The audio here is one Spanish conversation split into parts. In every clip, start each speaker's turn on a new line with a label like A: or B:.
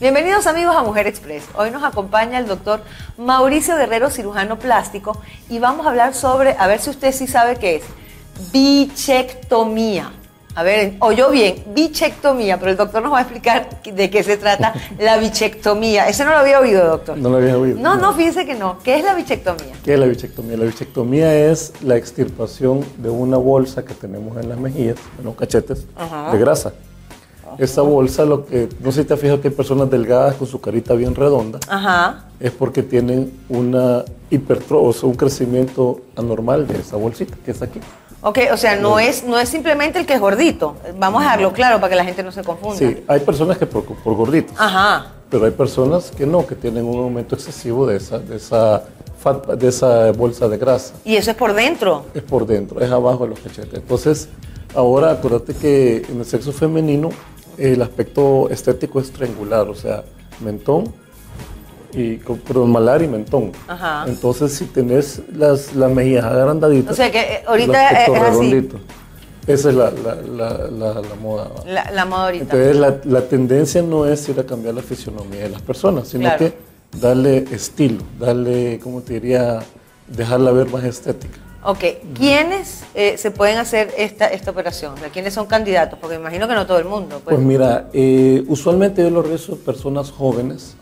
A: Bienvenidos amigos a Mujer Express. Hoy nos acompaña el doctor Mauricio Guerrero, cirujano plástico, y vamos a hablar sobre, a ver si usted sí sabe qué es, bichectomía. A ver, oyó bien, bichectomía, pero el doctor nos va a explicar de qué se trata la bichectomía. Ese no lo había oído, doctor.
B: No lo había oído.
A: No, fíjese que no. ¿Qué es la bichectomía?
B: ¿Qué es la bichectomía? La bichectomía es la extirpación de una bolsa que tenemos en las mejillas, en los cachetes, de grasa. Esa bolsa, no sé si te has fijado que hay personas delgadas con su carita bien redonda, es porque tienen una hipertrofia, un crecimiento anormal de esa bolsita que es aquí.
A: Ok, o sea, no es simplemente el que es gordito. Vamos a dejarlo claro para que la gente no se confunda.
B: Sí, hay personas que por gorditos, pero hay personas que no, que tienen un aumento excesivo de esa bolsa de grasa.
A: ¿Y eso es por dentro?
B: Es por dentro, es abajo de los cachetes. Entonces, ahora acuérdate que en el sexo femenino el aspecto estético es triangular, o sea, mentón, malar y mentón. Entonces, si tenés las mejillas agrandaditas,
A: o sea que ahorita es redondito.
B: Así. Esa es la moda.
A: La moda ahorita.
B: Entonces, la tendencia no es ir a cambiar la fisionomía de las personas, sino que darle estilo, darle, ¿cómo te diría?, dejarla ver más estética.
A: Ok, ¿quiénes se pueden hacer esta operación? O sea, ¿quiénes son candidatos? Porque me imagino que no todo el mundo.
B: Pues mira, usualmente yo lo realizo personas jóvenes,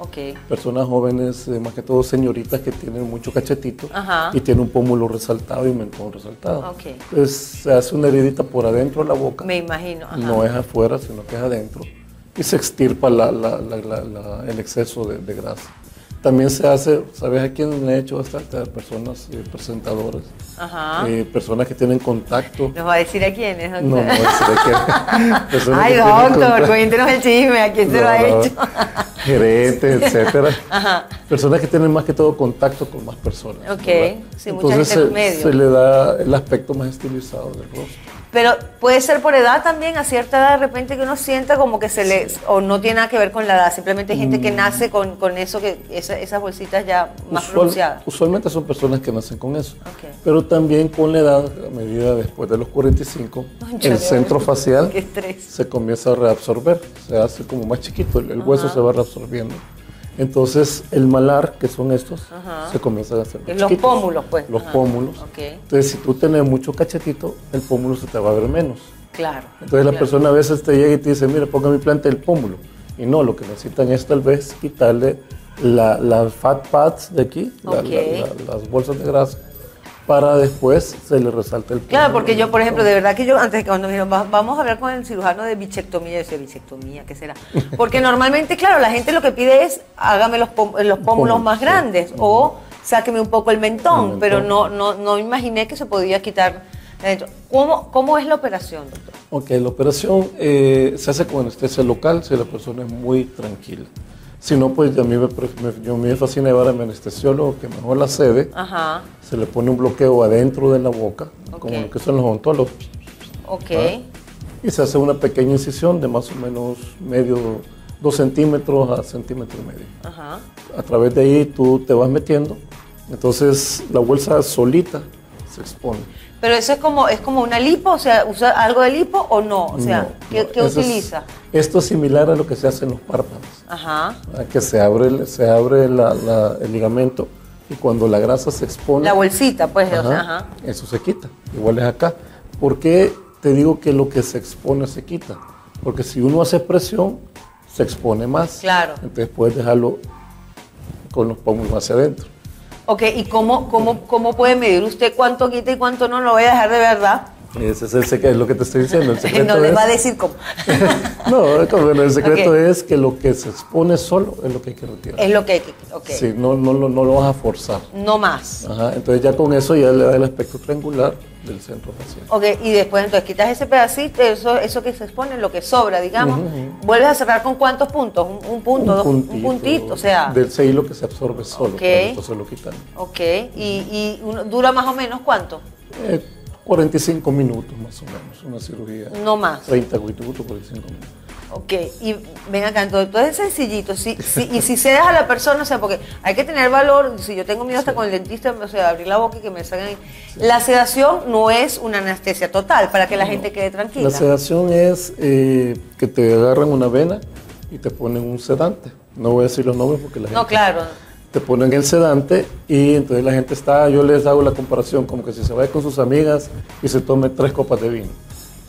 B: más que todo señoritas que tienen mucho cachetito y tienen un pómulo resaltado y mentón resaltado. Entonces se hace una heridita por adentro de la boca.
A: Me imagino.
B: No es afuera, sino que es adentro. Y se extirpa el exceso de grasa. También se hace, ¿sabes a quién le he hecho bastante? A personas presentadoras, personas que tienen contacto.
A: ¿Nos va a decir a quiénes?
B: No voy a decir a quién.
A: Ay, doctor, cuéntenos el chisme, ¿a quién se lo ha hecho?
B: Gerentes, etcétera. Personas que tienen más que todo contacto con más personas.
A: Sí, mucha gente en medio.
B: Se le da el aspecto más estilizado del rostro.
A: Pero puede ser por edad también, a cierta edad de repente que uno sienta como que o no tiene nada que ver con la edad, simplemente hay gente que nace con eso, esas bolsitas ya más pronunciadas.
B: Usualmente son personas que nacen con eso, pero también con la edad, a medida después de los 45, el centro facial se comienza a reabsorber, se hace como más chiquito, el hueso se va reabsorbiendo. Entonces, el malar, que son estos, se comienzan a hacer más chiquitos.
A: Los pómulos, pues.
B: Los pómulos. Entonces, si tú tienes mucho cachetito, el pómulo se te va a ver menos.
A: Claro.
B: Entonces, la persona a veces te llega y te dice, mira, ponga mi planta del pómulo. Y no, lo que necesitan es tal vez quitarle las fat pads de aquí, las bolsas de grasa, para después se le resalte el pómulo.
A: Claro, porque yo, por ejemplo, de verdad que yo, antes de cuando me dijeron, vamos a hablar con el cirujano de bichectomía, yo decía, ¿bichectomía? ¿Qué será? Porque normalmente, claro, la gente lo que pide es, hágame los pómulos más grandes, o sáqueme un poco el mentón, pero no imaginé que se podía quitar adentro. ¿Cómo es la operación, doctor?
B: Ok, la operación se hace con anestesia local si la persona es muy tranquila. Si no, pues a mí me fascina llevar a mi anestesiólogo que mejor la sede. Se le pone un bloqueo adentro de la boca, como lo que son los odontólogos. Y se hace una pequeña incisión de más o menos 2 centímetros a centímetro y medio. A través de ahí tú te vas metiendo, entonces la bolsa solita se expone.
A: Pero eso es como una lipo, o sea, ¿usa algo de lipo o no? O sea, ¿qué utiliza?
B: Esto es similar a lo que se hace en los párpados. Que se abre el ligamento y cuando la grasa se expone...
A: La bolsita, pues.
B: Eso se quita. Igual es acá. ¿Por qué te digo que lo que se expone se quita? Porque si uno hace presión, se expone más.
A: Claro.
B: Entonces puedes dejarlo con los pómulos hacia adentro.
A: Ok, ¿y cómo puede medir usted cuánto quita y cuánto no? Lo voy a dejar de verdad.
B: Ese es el secreto, es lo que te estoy diciendo. El secreto
A: no les va a decir cómo.
B: No, el secreto es que lo que se expone solo es lo que hay que retirar.
A: Es lo que hay que...
B: Sí, no lo vas a forzar.
A: No más.
B: Entonces ya con eso ya le da el aspecto triangular del centro facial.
A: Y después entonces quitas ese pedacito, eso que se expone, lo que sobra, digamos, vuelves a cerrar con ¿cuántos puntos? Un punto, un puntito, o sea...
B: Del hilo que se absorbe solo, entonces lo quitan.
A: ¿Y dura más o menos cuánto?
B: 45 minutos más o menos, una cirugía.
A: No más.
B: 30 minutos, 45 minutos.
A: Y ven acá, entonces es sencillito, y si cedes a la persona, o sea, porque hay que tener valor, si yo tengo miedo hasta con el dentista, o sea, abrir la boca y que me salgan ahí. La sedación no es una anestesia total, para que la gente quede tranquila.
B: La sedación es que te agarran una vena y te ponen un sedante. No voy a decir los nombres porque la gente...
A: No, claro.
B: Te ponen el sedante y entonces la gente está, yo les hago la comparación, como que si se vaya con sus amigas y se tome 3 copas de vino.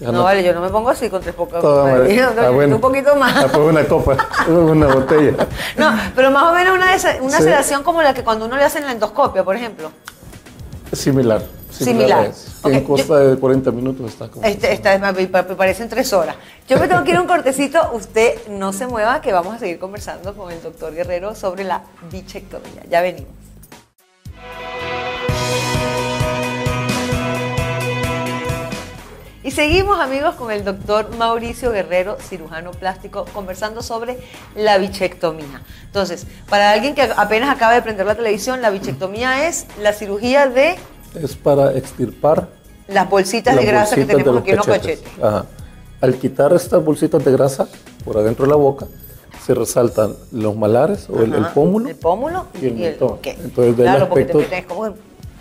A: No, vale, yo no me pongo así con 3 copas
B: de vino.
A: Bueno. Un poquito más.
B: Pues una copa, una botella.
A: No, pero más o menos una sedación como la que cuando uno le hacen la endoscopia, por ejemplo.
B: Similar.
A: Okay.
B: En costa de 40 minutos está como...
A: Me parecen 3 horas. Yo me tengo que ir a un cortecito. Usted no se mueva, que vamos a seguir conversando con el doctor Guerrero sobre la bichectomía. Ya venimos. Y seguimos, amigos, con el doctor Mauricio Guerrero, cirujano plástico, conversando sobre la bichectomía. Entonces, para alguien que apenas acaba de prender la televisión, la bichectomía es la cirugía de...
B: Es para extirpar
A: las bolsitas de grasa que tenemos aquí en los cachetes.
B: Ajá. Al quitar estas bolsitas de grasa por adentro de la boca, se resaltan los malares o el pómulo.
A: El pómulo
B: y el mentón.
A: Okay.
B: Entonces,
A: claro, porque te metes como...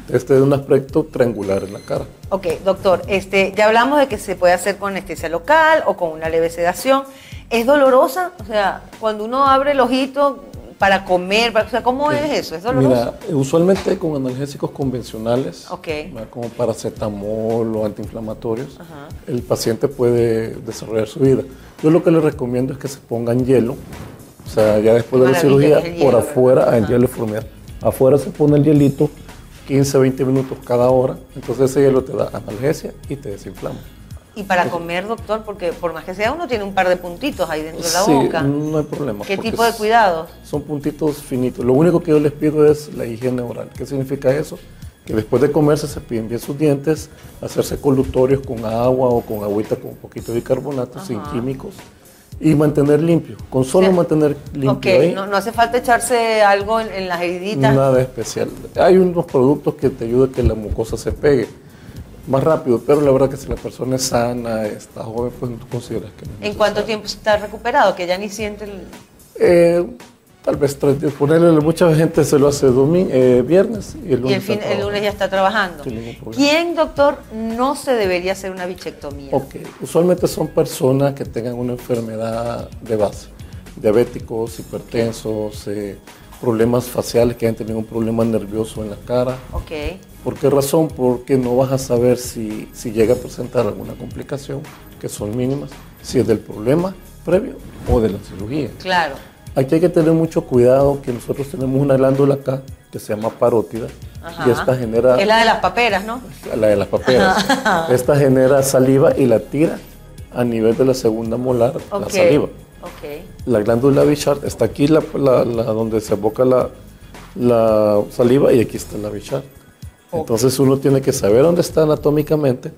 B: Este es un aspecto triangular en la cara.
A: Ok, doctor, ya hablamos de que se puede hacer con anestesia local o con una leve sedación. ¿Es dolorosa? O sea, cuando uno abre el ojito para comer, o sea, ¿cómo es eso? ¿Es doloroso?
B: Mira, usualmente con analgésicos convencionales, como paracetamol o antiinflamatorios, el paciente puede desarrollar su vida. Yo lo que le recomiendo es que se pongan hielo, o sea, ya después de la cirugía, por afuera, en hielo formear. Afuera se pone el hielito, 15, 20 minutos cada hora, entonces ese hielo te da analgesia y te desinflama.
A: Y para comer, doctor, porque por más que sea uno tiene un par de puntitos ahí dentro de la boca.
B: No hay problema.
A: ¿Qué tipo de cuidados?
B: Son puntitos finitos. Lo único que yo les pido es la higiene oral. ¿Qué significa eso? Que después de comer se cepillen bien sus dientes, hacerse colutorios con agua o con agüita con un poquito de bicarbonato, sin químicos. Y mantener limpio, con solo mantener limpio ahí.
A: No hace falta echarse algo en las heriditas.
B: Nada especial. Hay unos productos que te ayudan a que la mucosa se pegue más rápido, pero la verdad que si la persona es sana, está joven, pues tú consideras que no es
A: ¿En cuánto tiempo está recuperado? Que ya ni siente el...
B: Tal vez ponerle, mucha gente se lo hace viernes y el lunes,
A: el lunes ya está trabajando. ¿Quién, doctor, no se debería hacer una bichectomía?
B: Ok, usualmente son personas que tengan una enfermedad de base, diabéticos, hipertensos, problemas faciales, que hayan tenido un problema nervioso en la cara.
A: Ok.
B: ¿Por qué razón? Porque no vas a saber si llega a presentar alguna complicación, que son mínimas, si es del problema previo o de la cirugía.
A: Claro.
B: Aquí hay que tener mucho cuidado, que nosotros tenemos una glándula acá que se llama parótida. Y esta genera...
A: Es la de las paperas, ¿no?
B: La de las paperas. Esta genera saliva y la tira a nivel de la segunda molar, la saliva. La glándula Bichat está aquí, donde se aboca la saliva, y aquí está la Bichat. Entonces uno tiene que saber dónde está anatómicamente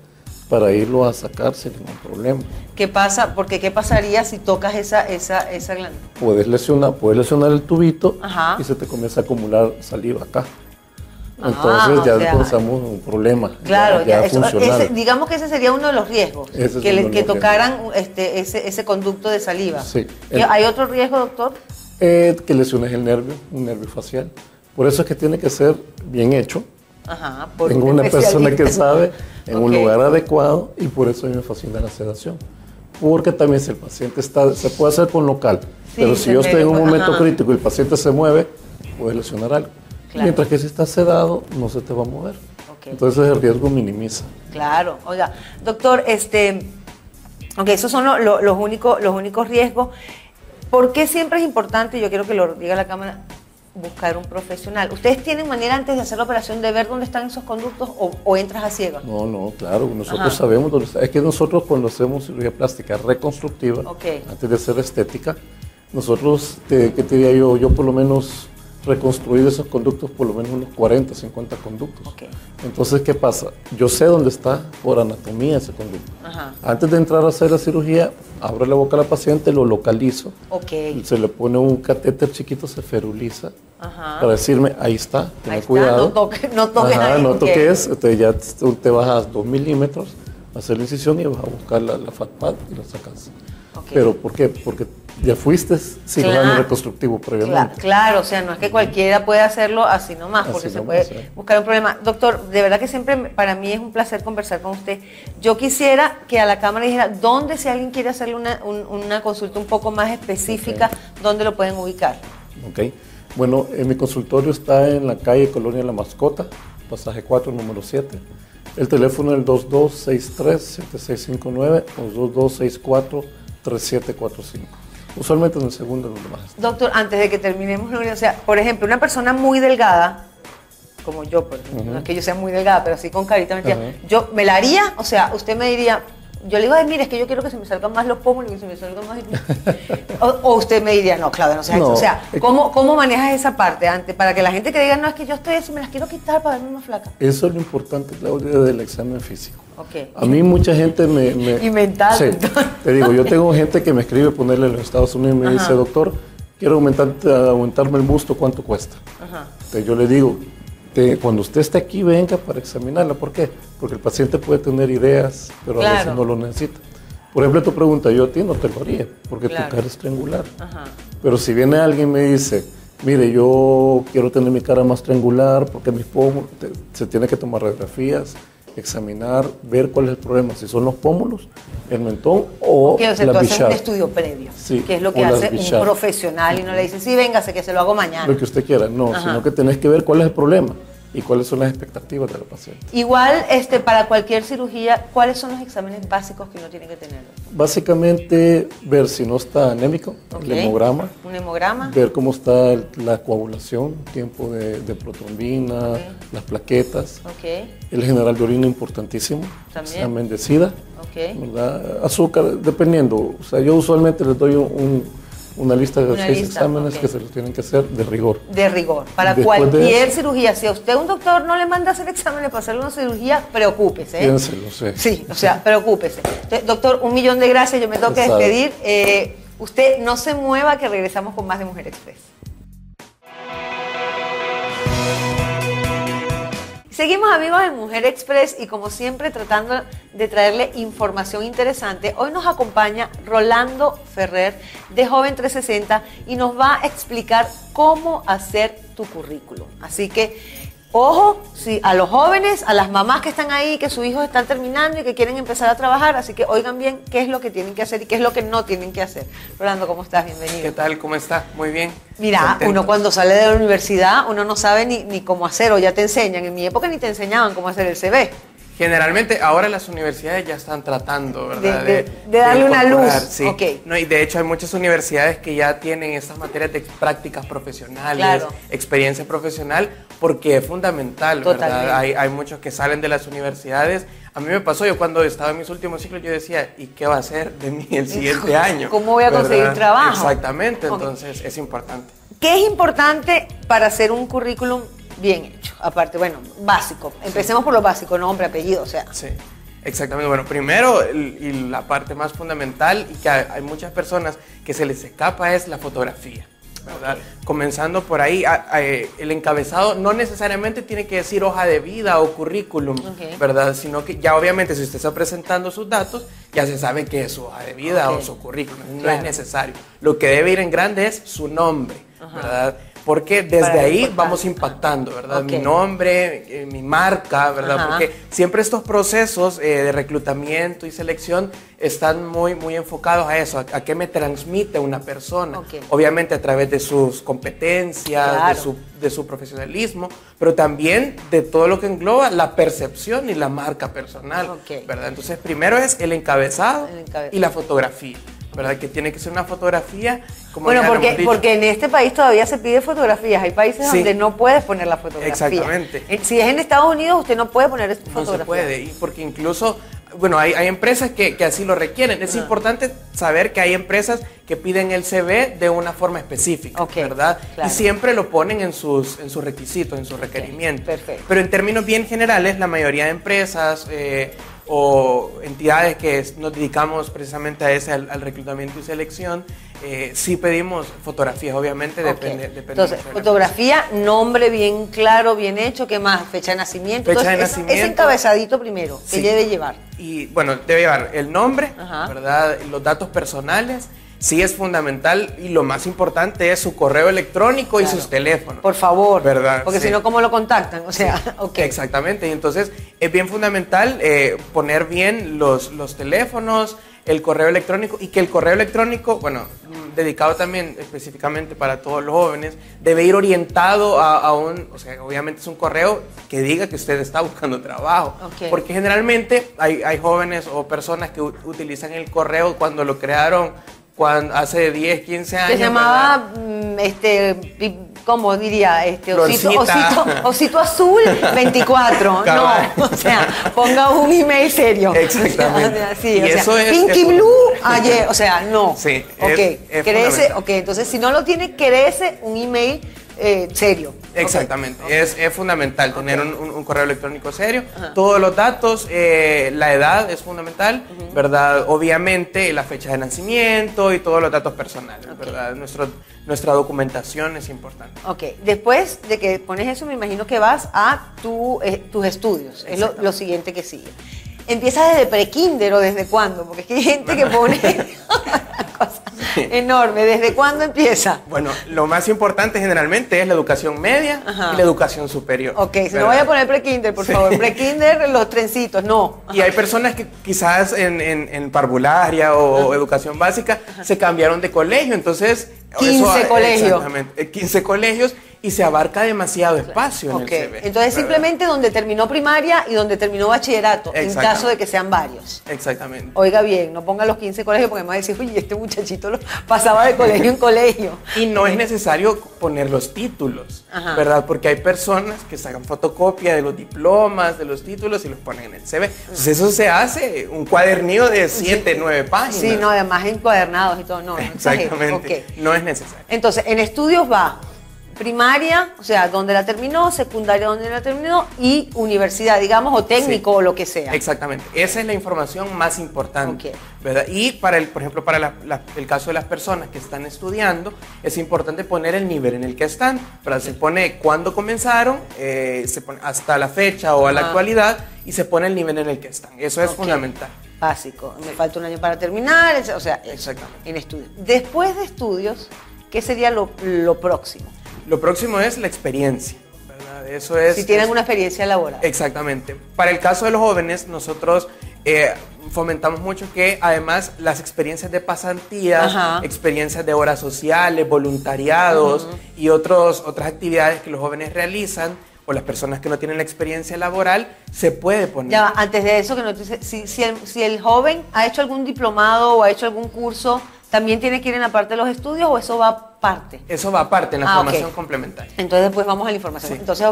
B: para irlo a sacar sin ningún problema.
A: ¿Qué pasa? Porque ¿qué pasaría si tocas esa glándula?
B: Puedes lesionar el tubito y se te comienza a acumular saliva acá. Entonces ya comenzamos un problema.
A: Claro,
B: ya funcional.
A: Digamos que ese sería uno de los riesgos, que tocaran ese conducto de saliva.
B: Sí.
A: ¿Hay otro riesgo, doctor?
B: Que lesiones el nervio, un nervio facial. Por eso es que tiene que ser bien hecho. Tengo una persona que sabe, en un lugar adecuado, y por eso a mí me fascina la sedación. Porque también si el paciente se puede hacer con local, pero si yo estoy en un momento crítico y el paciente se mueve, puede lesionar algo. Claro. Mientras que si está sedado, no se te va a mover. Entonces el riesgo minimiza.
A: Claro. Oiga, doctor, esos son los únicos riesgos. ¿Por qué siempre es importante, yo quiero que lo diga la cámara, buscar un profesional? ¿Ustedes tienen manera antes de hacer la operación de ver dónde están esos conductos o entras a ciegas?
B: No, claro, nosotros sabemos dónde está. Es que nosotros cuando hacemos cirugía plástica reconstructiva, antes de hacer estética, nosotros, ¿qué te diría yo por lo menos reconstruir esos conductos, por lo menos unos 40, 50 conductos. Entonces, ¿qué pasa? Yo sé dónde está por anatomía ese conducto. Antes de entrar a hacer la cirugía, abro la boca a la paciente, lo localizo, se le pone un catéter chiquito, se feruliza, para decirme, ahí está, ten cuidado.
A: No toques ahí.
B: No toques, entonces ya te bajas 2 milímetros, hacer la incisión y vas a buscar la fat pad y la sacas.
A: Okay.
B: ¿Pero por qué? Porque ya fuiste cirujano reconstructivo previamente.
A: Claro, o sea, no es que cualquiera pueda hacerlo así nomás, porque se puede buscar un problema. Doctor, de verdad que siempre para mí es un placer conversar con usted. Yo quisiera que a la cámara dijera dónde, si alguien quiere hacerle una consulta un poco más específica, dónde lo pueden ubicar.
B: Ok. Bueno, mi consultorio está en la calle Colonia La Mascota, pasaje 4, número 7. El teléfono es el 2263-7659 o 2264-3745. Usualmente en el segundo es donde más.
A: Doctor, antes de que terminemos, o sea, por ejemplo, una persona muy delgada, como yo, por ejemplo, no es que yo sea muy delgada, pero sí con carita metida, yo me la haría, o sea, usted me diría, yo le digo, ay, mire, es que yo quiero que se me salgan más los pómulos y que se me salgan más... o usted me diría, no, Claudia, no seas eso. O sea, ¿cómo manejas esa parte antes? Para que la gente que diga, no, es que yo estoy así, me las quiero quitar para verme más flaca.
B: Eso es lo importante, Claudia, del examen físico.
A: Okay.
B: A mí mucha gente me...
A: Y mental.
B: Sí, te digo, yo tengo gente que me escribe ponerle en los Estados Unidos y me dice, doctor, quiero aumentarme el busto, ¿cuánto cuesta? Entonces yo le digo, cuando usted esté aquí, venga para examinarla. ¿Por qué? Porque el paciente puede tener ideas, pero a veces no lo necesita. Por ejemplo, tu pregunta, yo a ti no te lo haría, porque tu cara es triangular. Pero si viene alguien y me dice, mire, yo quiero tener mi cara más triangular, porque mis pómulos, se tiene que tomar radiografías, examinar, ver cuál es el problema, si son los pómulos, el mentón o
A: la bichada. Tú haces un estudio previo,
B: sí,
A: que es lo que hace un profesional y no le dice, sí, véngase, que se lo hago mañana.
B: Lo que usted quiera, no, sino que tenés que ver cuál es el problema y cuáles son las expectativas de la paciente.
A: Igual, para cualquier cirugía, ¿cuáles son los exámenes básicos que uno tiene que tener?
B: Básicamente, ver si no está anémico, el hemograma.
A: Un hemograma.
B: Ver cómo está la coagulación, tiempo de protrombina, las plaquetas. El general de orina, importantísimo.
A: También.
B: Examen de SIDA. ¿Verdad? Azúcar, dependiendo. O sea, yo usualmente les doy una lista de 6 exámenes que se los tienen que hacer de rigor.
A: De rigor. Para cualquier cirugía. Si a usted un doctor no le manda a hacer exámenes para hacerle una cirugía, preocúpese.
B: Piénselo, sí.
A: Sí, o sea, preocúpese. Entonces, doctor, 1.000.000 de gracias. Yo me tengo que despedir. Usted no se mueva, que regresamos con más de Mujer Express. Seguimos, amigos, en Mujer Express y como siempre tratando de traerle información interesante. Hoy nos acompaña Rolando Ferrer de Joven 360 y nos va a explicar cómo hacer tu currículum. Así que, ojo, sí, a los jóvenes, a las mamás que están ahí, que sus hijos están terminando y que quieren empezar a trabajar, así que oigan bien qué es lo que tienen que hacer y qué es lo que no tienen que hacer. Rolando, ¿cómo estás? Bienvenido.
C: ¿Qué tal? ¿Cómo está? Muy bien.
A: Mira,
C: Contento.
A: Uno cuando sale de la universidad, uno no sabe ni cómo hacer, o ya te enseñan. En mi época ni te enseñaban cómo hacer el CV.
C: Generalmente ahora las universidades ya están tratando, ¿verdad?
A: De darle una luz.
C: Sí. No, y de hecho hay muchas universidades que ya tienen estas materias de prácticas profesionales, experiencia profesional, porque es fundamental, ¿verdad? Hay muchos que salen de las universidades. A mí me pasó, yo cuando estaba en mis últimos ciclos, yo decía, ¿y qué va a hacer de mí el siguiente año?
A: ¿Cómo voy a conseguir trabajo?
C: Exactamente, entonces es importante.
A: ¿Qué es importante para hacer un currículum bien hecho? Aparte, bueno, básico. Empecemos por lo básico, nombre, apellido, o sea.
C: Sí, exactamente. Bueno, primero, y la parte más fundamental, y que hay muchas personas que se les escapa, es la fotografía, ¿verdad? Comenzando por ahí, el encabezado no necesariamente tiene que decir hoja de vida o currículum, ¿verdad? Sino que ya obviamente si usted está presentando sus datos, ya se sabe que es su hoja de vida o su currículum, no es necesario. Lo que debe ir en grande es su nombre, ¿verdad? Porque desde ahí vamos impactando, ¿verdad? Mi nombre, mi marca, ¿verdad? Porque siempre estos procesos de reclutamiento y selección están muy enfocados a eso, a qué me transmite una persona. Obviamente a través de sus competencias, de su profesionalismo, pero también de todo lo que engloba la percepción y la marca personal, ¿verdad? Entonces primero es el encabezado y la fotografía, ¿verdad? Que tiene que ser una fotografía como
A: bueno, porque en este país todavía se pide fotografías. Hay países donde no puedes poner la fotografía.
C: Exactamente.
A: Si es en Estados Unidos, usted no puede poner fotografía.
C: No se puede, y porque incluso, bueno, hay empresas que así lo requieren. Es importante saber que hay empresas que piden el CV de una forma específica, ¿verdad? Y siempre lo ponen en sus requisitos, en sus requerimientos.
A: Perfecto.
C: Pero en términos bien generales, la mayoría de empresas o entidades que nos dedicamos precisamente a ese, al reclutamiento y selección, sí pedimos fotografías, obviamente, depende.
A: Entonces, fotografía, nombre bien claro, bien hecho, ¿qué más? Fecha de nacimiento.
C: Fecha de nacimiento.
A: Ese encabezadito primero, que debe llevar.
C: Y bueno, debe llevar el nombre, ¿verdad? Los datos personales. Sí es fundamental y lo más importante es su correo electrónico y sus teléfonos.
A: Por favor,
C: ¿verdad?
A: Porque si no, ¿cómo lo contactan? O sea,
C: Exactamente, y entonces es bien fundamental poner bien los teléfonos, el correo electrónico, y que el correo electrónico, bueno, dedicado también específicamente para todos los jóvenes, debe ir orientado a un, o sea, obviamente es un correo que diga que usted está buscando trabajo, porque generalmente hay jóvenes o personas que utilizan el correo cuando lo crearon hace 10, 15 años.
A: Se llamaba, ¿cómo diría? Osito Azul 24. No, o sea, ponga un email serio.
C: Exactamente.
A: Sí, y eso es Pinky Blue ayer, o sea, no.
C: Sí,
A: entonces si no lo tiene, crece un email serio.
C: Exactamente, es fundamental tener un correo electrónico serio, todos los datos, la edad es fundamental, ¿verdad? Obviamente la fecha de nacimiento y todos los datos personales, ¿verdad? Nuestra documentación es importante.
A: Después de que pones eso, me imagino que vas a tus estudios, es lo siguiente que sigue. ¿Empiezas desde prekinder o desde cuándo? Porque es que hay gente que pone cosas enormes. ¿Desde cuándo empieza?
C: Bueno, lo más importante generalmente es la educación media y la educación superior.
A: No vaya a poner prekinder, por favor. Prekinder, los trencitos, no.
C: Y hay personas que quizás en parvularia o educación básica se cambiaron de colegio, entonces...
A: 15 colegios.
C: Exactamente, 15 colegios. Y se abarca demasiado espacio en el CV.
A: Entonces, simplemente donde terminó primaria y donde terminó bachillerato, en caso de que sean varios.
C: Exactamente.
A: Oiga bien, no ponga los 15 colegios porque me va a decir, oye, este muchachito pasaba de colegio en colegio.
C: Y no es necesario poner los títulos, ¿verdad? Porque hay personas que sacan fotocopia de los diplomas, de los títulos y los ponen en el CV. Entonces, eso se hace un cuadernillo de 7, 9 páginas.
A: Sí, no, además encuadernados y todo. No,
C: exactamente. No es necesario.
A: Entonces, en estudios va primaria, o sea, donde la terminó, secundaria, donde la terminó, y universidad, digamos, o técnico o lo que sea.
C: Exactamente. Esa es la información más importante, ¿verdad? Y por ejemplo, para el caso de las personas que están estudiando, es importante poner el nivel en el que están, ¿verdad? Se pone cuándo comenzaron, se pone hasta la fecha o a la actualidad, y se pone el nivel en el que están. Eso es fundamental.
A: Básico. Me falta un año para terminar, o sea, exactamente. En estudios. Después de estudios, ¿qué sería lo próximo?
C: Lo próximo es la experiencia, ¿verdad? Eso es...
A: Si tienen una experiencia laboral.
C: Exactamente. Para el caso de los jóvenes, nosotros fomentamos mucho que además las experiencias de pasantía, experiencias de horas sociales, voluntariados y otras actividades que los jóvenes realizan, o las personas que no tienen la experiencia laboral, se puede poner.
A: Ya, antes de eso, que no te, si el joven ha hecho algún diplomado o ha hecho algún curso, ¿también tiene que ir en la parte de los estudios o eso va aparte?
C: Eso va aparte, en la formación complementaria.
A: Entonces después vamos a la información. Sí. Entonces,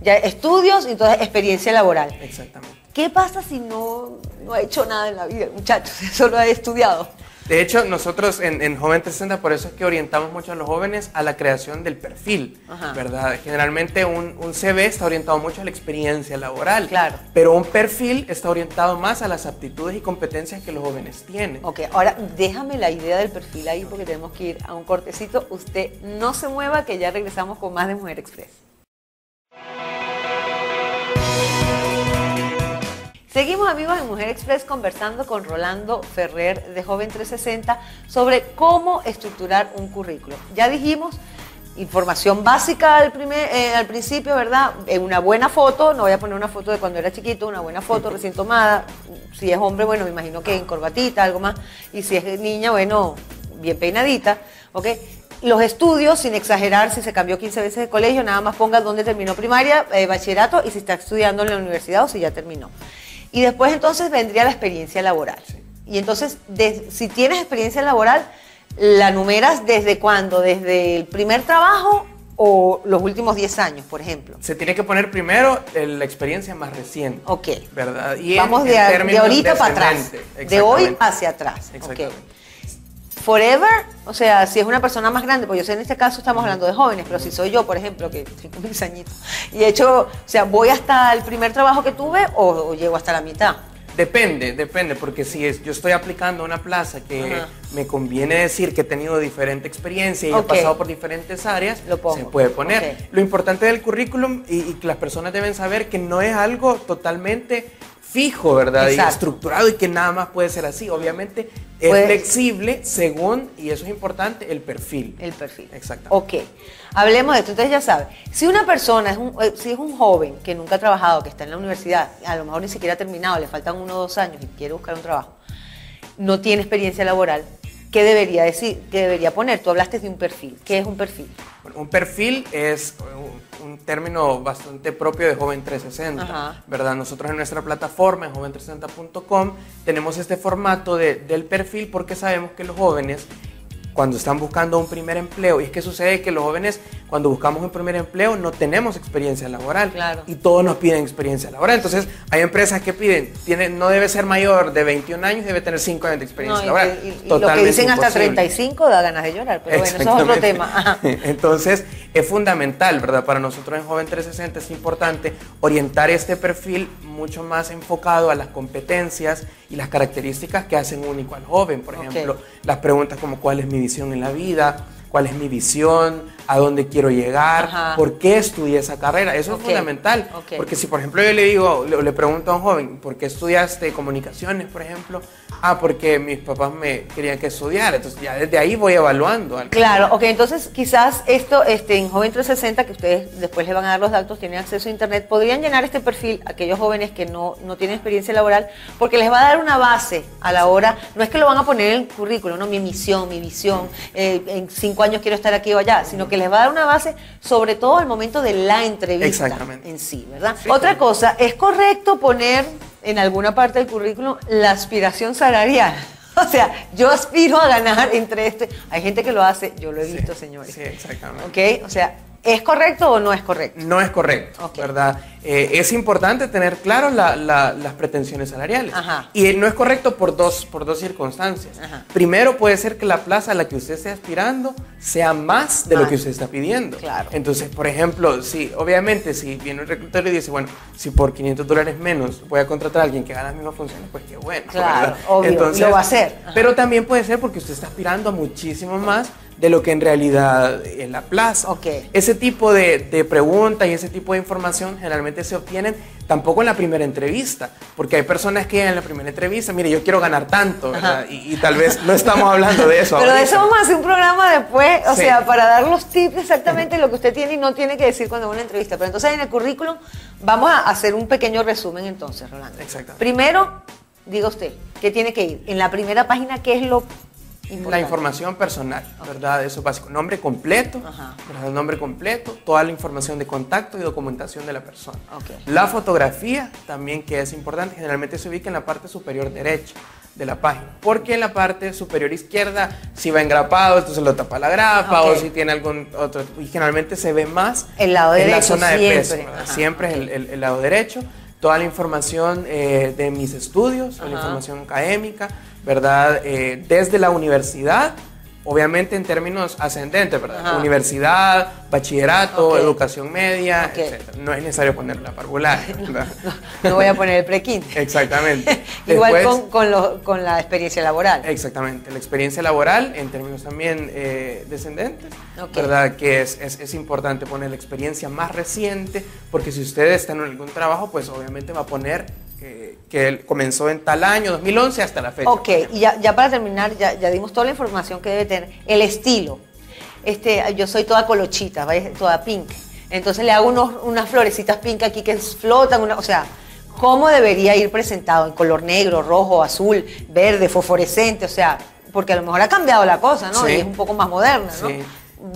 A: ya estudios, entonces experiencia laboral.
C: Exactamente.
A: ¿Qué pasa si no ha hecho nada en la vida, muchachos? Solo ha estudiado.
C: De hecho, nosotros en Joven 360, por eso es que orientamos mucho a los jóvenes a la creación del perfil, ¿verdad? Generalmente un CV está orientado mucho a la experiencia laboral, pero un perfil está orientado más a las aptitudes y competencias que los jóvenes tienen.
A: Ahora déjame la idea del perfil ahí porque tenemos que ir a un cortecito. Usted no se mueva, que ya regresamos con más de Mujer Express. Seguimos, amigos, en Mujer Express conversando con Rolando Ferrer de Joven 360 sobre cómo estructurar un currículo. Ya dijimos, información básica al principio, ¿verdad? Una buena foto, no voy a poner una foto de cuando era chiquito, una buena foto recién tomada. Si es hombre, bueno, me imagino que en corbatita, algo más. Y si es niña, bueno, bien peinadita, ¿ok? Los estudios, sin exagerar, si se cambió 15 veces de colegio, nada más ponga dónde terminó primaria, bachillerato, y si está estudiando en la universidad o si ya terminó. Y después entonces vendría la experiencia laboral. Sí. Y entonces, si tienes experiencia laboral, ¿la numeras desde cuándo? ¿Desde el primer trabajo o los últimos 10 años, por ejemplo?
C: Se tiene que poner primero la experiencia más reciente. ¿Verdad? Y
A: vamos de ahorita para atrás. De hoy hacia atrás.
C: Exactamente.
A: Forever, o sea, si es una persona más grande, pues yo sé, en este caso estamos hablando de jóvenes, pero si soy yo, por ejemplo, que tengo mis añitos, y he hecho, o sea, ¿voy hasta el primer trabajo que tuve o llego hasta la mitad?
C: Depende, porque si yo estoy aplicando a una plaza que me conviene decir que he tenido diferente experiencia y he pasado por diferentes áreas, se puede poner. Lo importante del currículum y que las personas deben saber que no es algo totalmente fijo, ¿verdad? Y estructurado y que nada más puede ser así. Obviamente es flexible según, y eso es importante, el perfil.
A: El perfil.
C: Exactamente.
A: Ok, hablemos de esto. Entonces ya saben, si una persona, si es un joven que nunca ha trabajado, que está en la universidad, a lo mejor ni siquiera ha terminado, le faltan 1 o 2 años y quiere buscar un trabajo, no tiene experiencia laboral, ¿qué debería decir? ¿Qué debería poner? Tú hablaste de un perfil. ¿Qué es un perfil?
C: Bueno, un perfil es un término bastante propio de Joven 360, ¿verdad? Nosotros en nuestra plataforma, en joven360.com, tenemos este formato del perfil porque sabemos que los jóvenes, cuando están buscando un primer empleo, y es que sucede que los jóvenes, cuando buscamos un primer empleo, no tenemos experiencia laboral.
A: Claro.
C: Y todos nos piden experiencia laboral. Entonces, hay empresas que piden, no debe ser mayor de 21 años, debe tener 5 años de experiencia laboral.
A: Y lo que dicen hasta 35 da ganas de llorar, pero bueno, eso es otro tema.
C: Entonces, es fundamental, ¿verdad? Para nosotros en Joven 360 es importante orientar este perfil mucho más enfocado a las competencias y las características que hacen único al joven. Por ejemplo, las preguntas como ¿cuál es mi visión en la vida? ¿Cuál es mi visión? ¿A dónde quiero llegar? ¿Por qué estudié esa carrera? Eso es fundamental. Porque si, por ejemplo, yo le digo, le pregunto a un joven, ¿por qué estudiaste comunicaciones, por ejemplo? Porque mis papás me querían que estudiara. Entonces, ya desde ahí voy evaluando.
A: Claro, ok. Entonces, quizás esto, en Joven 360, que ustedes después les van a dar los datos, tienen acceso a internet, podrían llenar este perfil aquellos jóvenes que no tienen experiencia laboral, porque les va a dar una base a la hora, no es que lo van a poner en el currículo, no, mi misión, en 5 años quiero estar aquí o allá, sino que les va a dar una base, sobre todo al momento de la entrevista en sí, ¿verdad? Sí. Otra cosa, ¿es correcto poner en alguna parte del currículum la aspiración salarial? O sea, yo aspiro a ganar entre este. Hay gente que lo hace, yo lo he visto, señores.
C: Sí, exactamente.
A: ¿Ok? O sea, ¿es correcto o no es correcto?
C: No es correcto, ¿verdad? Es importante tener claro las pretensiones salariales. Y no es correcto por dos circunstancias. Primero, puede ser que la plaza a la que usted esté aspirando sea más de lo que usted está pidiendo.
A: Claro.
C: Entonces, por ejemplo, obviamente, si viene un reclutador y dice, bueno, si por $500 menos voy a contratar a alguien que haga las mismas funciones, pues qué bueno.
A: Claro,
C: ¿verdad?
A: obvio,
C: entonces,
A: lo va a hacer.
C: Pero también puede ser porque usted está aspirando a muchísimo más de lo que en realidad es la plaza. Ese tipo de preguntas y ese tipo de información generalmente se obtienen tampoco en la primera entrevista, porque hay personas que en la primera entrevista, mire, yo quiero ganar tanto, ¿verdad? Y tal vez no estamos hablando de eso.
A: Pero de eso vamos a hacer un programa después, o sea, para dar los tips exactamente lo que usted tiene y no tiene que decir cuando va a una entrevista. Pero entonces en el currículum vamos a hacer un pequeño resumen entonces, Rolando.
C: Exactamente.
A: Primero, diga usted, ¿qué tiene que ir? En la primera página, ¿qué es lo importante?
C: La información personal, ¿verdad? Eso es básico. Nombre completo, ¿verdad? Nombre completo, toda la información de contacto y documentación de la persona. La fotografía también, que es importante, generalmente se ubica en la parte superior derecha de la página, porque en la parte superior izquierda, si va engrapado, entonces lo tapa la grapa, o si tiene algún otro, y generalmente se ve más
A: el lado derecho,
C: en la zona de peso, siempre es el lado derecho. Toda la información de mis estudios, la información académica, ¿verdad? Desde la universidad, obviamente en términos ascendentes, ¿verdad? Universidad, bachillerato, educación media, etc. No es necesario poner la parvular, ¿verdad?
A: No voy a poner el pre-kinder.
C: Exactamente.
A: Igual con la experiencia laboral.
C: Exactamente. La experiencia laboral en términos también descendentes, ¿verdad? Que es importante poner la experiencia más reciente, porque si usted está en algún trabajo, pues obviamente va a poner que él comenzó en tal año, 2011, hasta la fecha.
A: Y ya para terminar, ya dimos toda la información que debe tener. El estilo. Yo soy toda colochita, toda pink. Entonces le hago unas florecitas pink aquí que flotan. O sea, ¿cómo debería ir presentado? En color negro, rojo, azul, verde, fosforescente. O sea, porque a lo mejor ha cambiado la cosa, ¿no? Y es un poco más moderna, ¿no?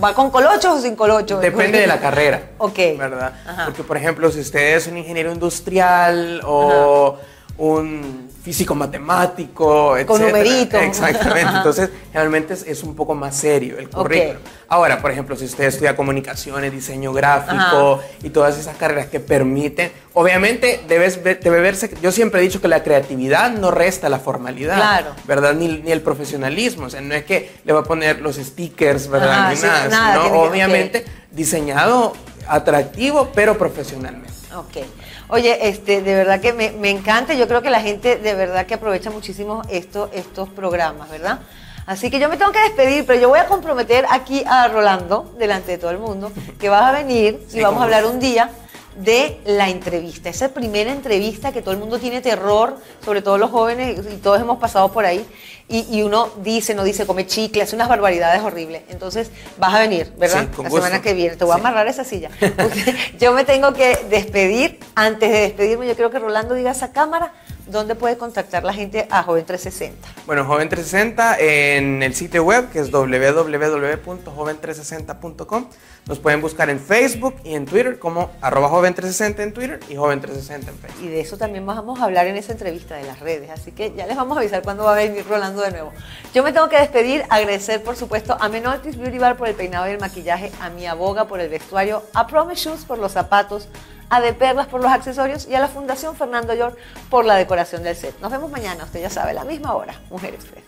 A: ¿Va con colochos o sin colochos?
C: Depende de la carrera, ¿verdad? Porque, por ejemplo, si usted es un ingeniero industrial o un físico matemático, etc.
A: Con numeritos.
C: Exactamente. Entonces, generalmente es un poco más serio el currículum. Ahora, por ejemplo, si usted estudia comunicaciones, diseño gráfico y todas esas carreras que permiten, obviamente debe verse, yo siempre he dicho que la creatividad no resta la formalidad, ¿verdad? Ni el profesionalismo. O sea, no es que le va a poner los stickers, ¿verdad? Ni nada, sino obviamente diseñado, atractivo, pero profesionalmente.
A: Ok. Oye, de verdad que me encanta. Yo creo que la gente de verdad que aprovecha muchísimo estos programas, ¿verdad? Así que yo me tengo que despedir, pero yo voy a comprometer aquí a Rolando, delante de todo el mundo, que vas a venir y vamos a hablar un día de la entrevista, esa primera entrevista que todo el mundo tiene terror, sobre todo los jóvenes, y todos hemos pasado por ahí, y uno dice, no dice, come chicle, hace unas barbaridades horribles. Entonces vas a venir, ¿verdad?
C: Sí, con
A: la
C: gusto.
A: semana que viene, te voy a amarrar esa silla. Yo me tengo que despedir. Antes de despedirme, yo quiero que Rolando diga a esa cámara dónde puede contactar la gente a Joven 360.
C: Bueno, Joven 360 en el sitio web, que es www.joven360.com. Nos pueden buscar en Facebook y en Twitter como @Joven360 en Twitter y Joven 360 en Facebook.
A: Y de eso también vamos a hablar en esa entrevista de las redes, así que ya les vamos a avisar cuándo va a venir Rolando de nuevo. Yo me tengo que despedir, agradecer por supuesto a Menoltis Beauty Bar por el peinado y el maquillaje, a Mi Aboga por el vestuario, a Promise Shoes por los zapatos, a De Perlas por los accesorios y a la Fundación Fernando York por la decoración del set. Nos vemos mañana, usted ya sabe, a la misma hora, Mujer Express.